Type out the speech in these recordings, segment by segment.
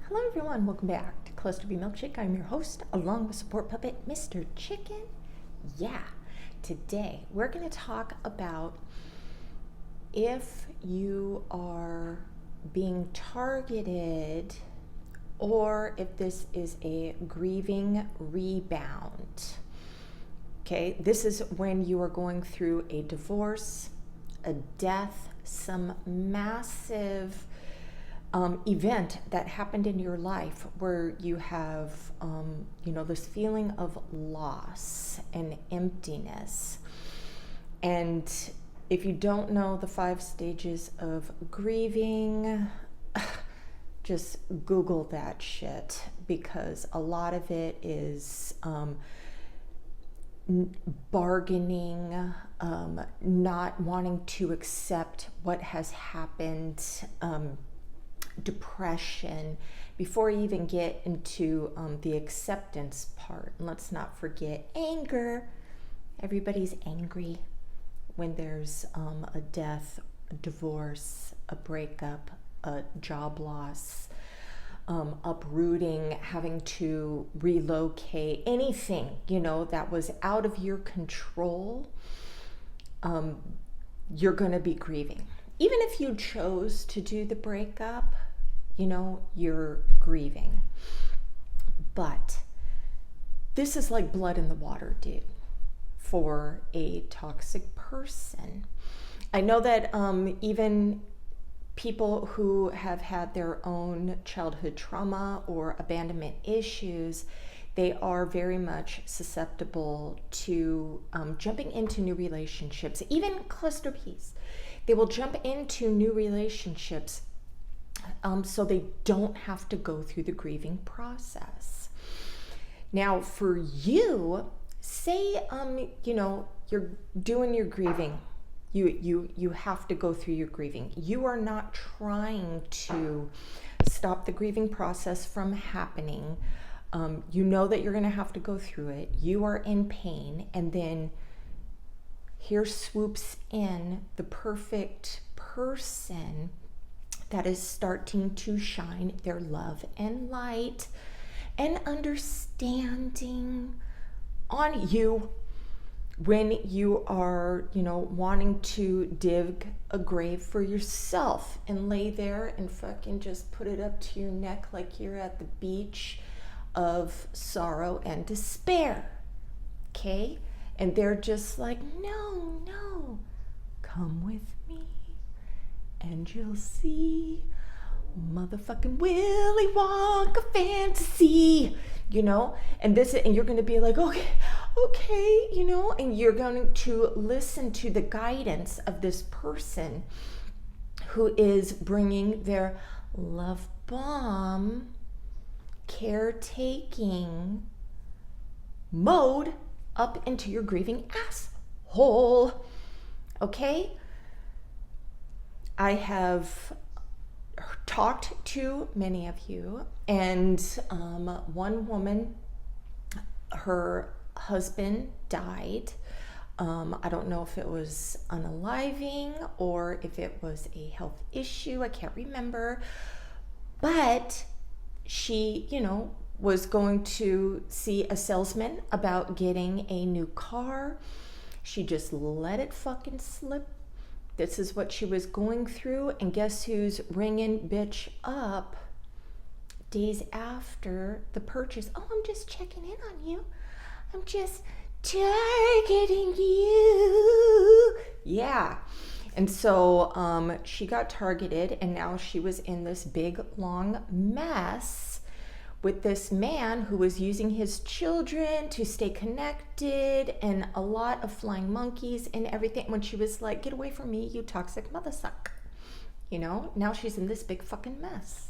Hello everyone, welcome back to Clusterbmilkshake. I'm your host, along with support puppet, Mr. Chicken. Yeah, today we're going to talk about if you are being targeted or if this is a grieving rebound. Okay, this is when you are going through a divorce, a death, some massive event that happened in your life where you have, this feeling of loss and emptiness. And if you don't know the 5 stages of grieving, just Google that shit, because a lot of it is bargaining, not wanting to accept what has happened, depression, before you even get into the acceptance part. And let's not forget anger. Everybody's angry when there's a death, a divorce, a breakup, a job loss, uprooting, having to relocate, anything, that was out of your control. You're going to be grieving. Even if you chose to do the breakup, you're grieving. But this is like blood in the water, dude, for a toxic person. I know that even people who have had their own childhood trauma or abandonment issues, they are very much susceptible to jumping into new relationships. Even cluster Bs, they will jump into new relationships so they don't have to go through the grieving process. Now, for you, say you're doing your grieving. You have to go through your grieving. You are not trying to stop the grieving process from happening. You know that you're going to have to go through it. You are in pain, and then here swoops in the perfect person that is starting to shine their love and light and understanding on you when you are, wanting to dig a grave for yourself and lay there and fucking just put it up to your neck like you're at the beach of sorrow and despair. Okay? And they're just like, no, come with me and you'll see motherfucking Willy Wonka fantasy, and you're going to be like, okay, and you're going to listen to the guidance of this person who is bringing their love bomb, caretaking mode up into your grieving asshole. Okay? I have talked to many of you, and one woman, her husband died. I don't know if it was unaliving or if it was a health issue. I can't remember. But she, was going to see a salesman about getting a new car. She just let it fucking slip. This is what she was going through, and guess who's ringing bitch up days after the purchase? Oh, I'm just checking in on you. I'm just targeting you. Yeah. And so she got targeted, and now she was in this big, long mess with this man who was using his children to stay connected, and a lot of flying monkeys and everything, when she was like, get away from me, you toxic mother suck. Now she's in this big fucking mess.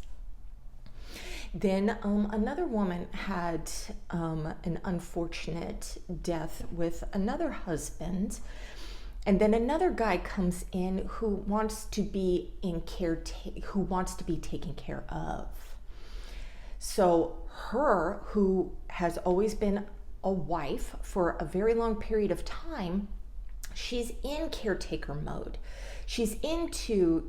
Then another woman had an unfortunate death with another husband. And then another guy comes in who wants to be taken care of. So her, who has always been a wife for a very long period of time, she's in caretaker mode. She's into,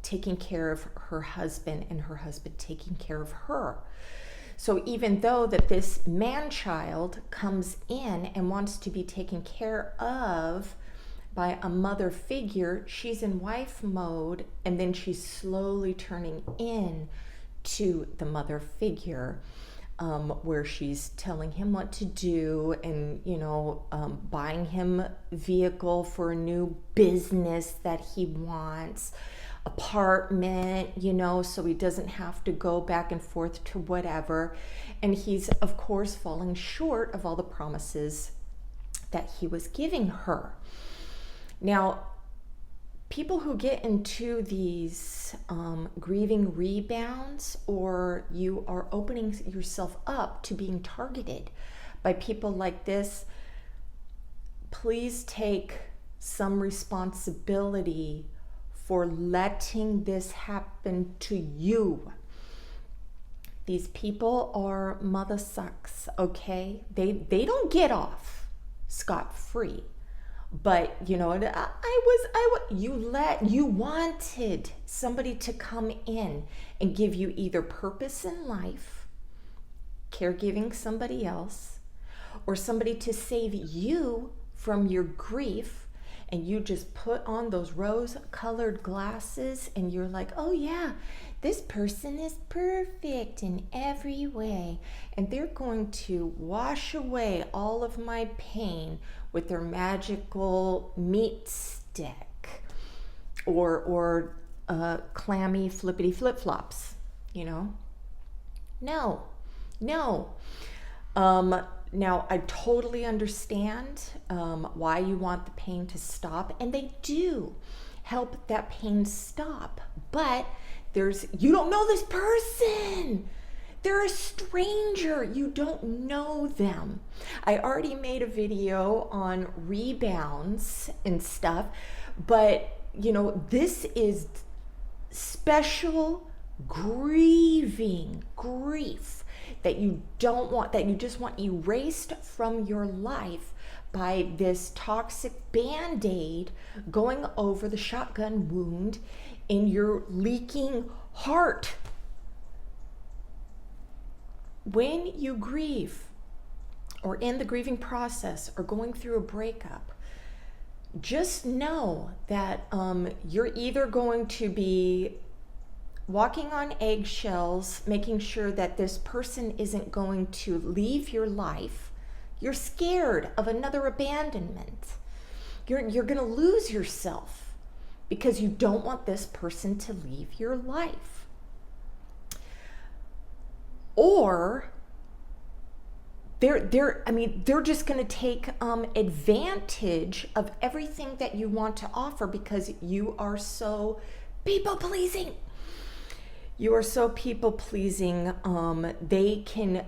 taking care of her husband and her husband taking care of her. So even though that this man-child comes in and wants to be taken care of by a mother figure, she's in wife mode, and then she's slowly turning in to the mother figure, where she's telling him what to do and, buying him vehicle for a new business that he wants, apartment, so he doesn't have to go back and forth to whatever. And he's, of course, falling short of all the promises that he was giving her. Now, people who get into these grieving rebounds, or you are opening yourself up to being targeted by people like this, please take some responsibility for letting this happen to you. These people are mother sucks, okay? They don't get off scot-free. But you wanted somebody to come in and give you either purpose in life, caregiving somebody else, or somebody to save you from your grief, and you just put on those rose-colored glasses and you're like, oh yeah, this person is perfect in every way, and they're going to wash away all of my pain with their magical meat stick or clammy flippity flip-flops, No. Now, I totally understand why you want the pain to stop, and they do help that pain stop, but you don't know this person. They're a stranger. You don't know them. I already made a video on rebounds and stuff, but this is special grieving, grief that you don't want, that you just want erased from your life by this toxic Band-Aid going over the shotgun wound in your leaking heart. When you grieve, or in the grieving process, or going through a breakup, just know that you're either going to be walking on eggshells, making sure that this person isn't going to leave your life. You're scared of another abandonment. You're going to lose yourself because you don't want this person to leave your life. Or they're just going to take advantage of everything that you want to offer because you are so people-pleasing. You are so people-pleasing, they can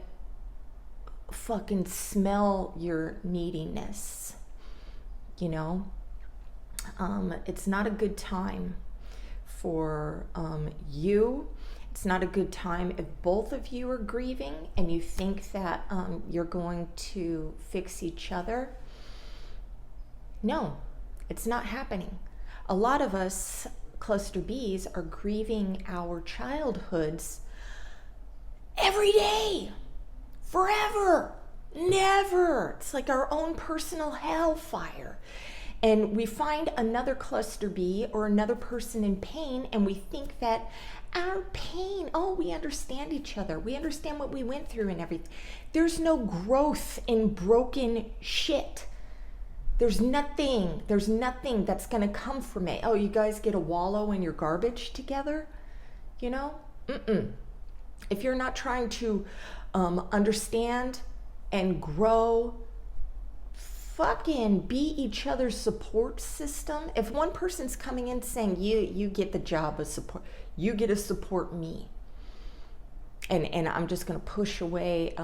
fucking smell your neediness, It's not a good time for you. It's not a good time if both of you are grieving and you think that you're going to fix each other. No, it's not happening. A lot of us cluster Bs are grieving our childhoods every day, forever, never. It's like our own personal hellfire. And we find another cluster B or another person in pain, and we think that our pain, we understand each other. We understand what we went through and everything. There's no growth in broken shit. There's nothing that's going to come from it. Oh, you guys get to wallow in your garbage together? If you're not trying to understand and grow, fucking be each other's support system. If one person's coming in saying, you get the job of support, you get to support me. And I'm just going to push away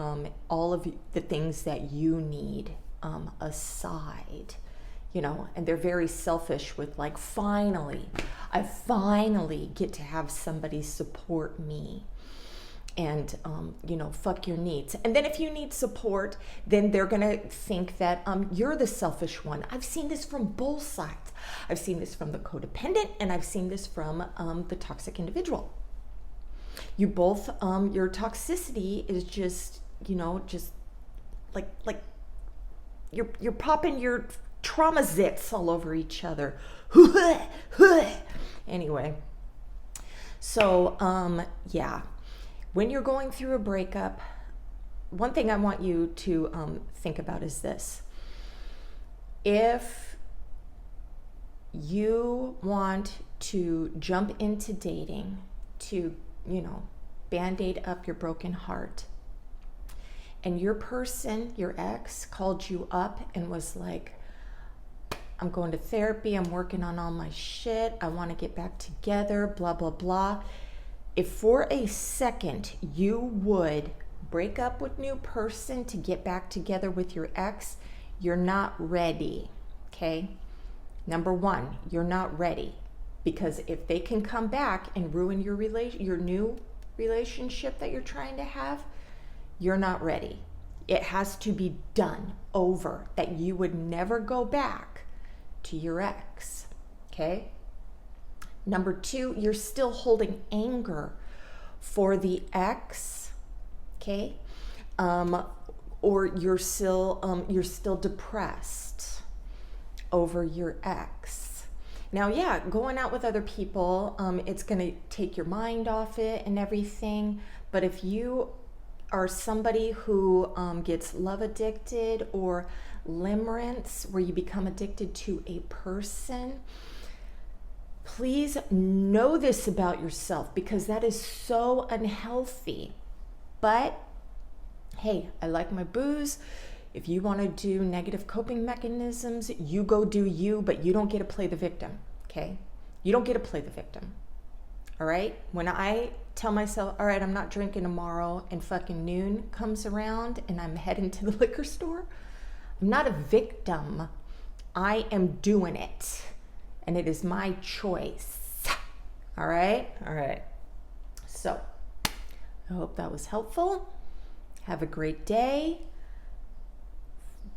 all of the things that you need aside, and they're very selfish with like, I finally get to have somebody support me. And, fuck your needs. And then if you need support, then they're going to think that you're the selfish one. I've seen this from both sides. I've seen this from the codependent, and I've seen this from the toxic individual. You both, your toxicity is just, just like you're popping your trauma zits all over each other. Anyway, so yeah, when you're going through a breakup, one thing I want you to think about is this. If you want to jump into dating to, band-aid up your broken heart, and your person, your ex, called you up and was like, I'm going to therapy, I'm working on all my shit, I want to get back together, blah, blah, blah. If for a second you would break up with new person to get back together with your ex, you're not ready, okay? Number one, you're not ready, because if they can come back and ruin your new relationship that you're trying to have, you're not ready. It has to be done over, that you would never go back to your ex, okay? Number two, you're still holding anger for the ex, okay? Or you're still depressed over your ex. Now, yeah, going out with other people, it's gonna take your mind off it and everything, but if you are somebody who gets love addicted or limerence, where you become addicted to a person, please know this about yourself, because that is so unhealthy. But hey, I like my booze. If you want to do negative coping mechanisms, you go do you, but you don't get to play the victim, okay? You don't get to play the victim, all right? When I tell myself, all right, I'm not drinking tomorrow, and fucking noon comes around and I'm heading to the liquor store, I'm not a victim. I am doing it, and it is my choice, all right? All right. So I hope that was helpful. Have a great day.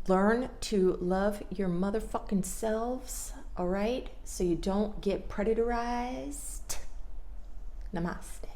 Learn to love your motherfucking selves, all right? So you don't get predatorized. Namaste.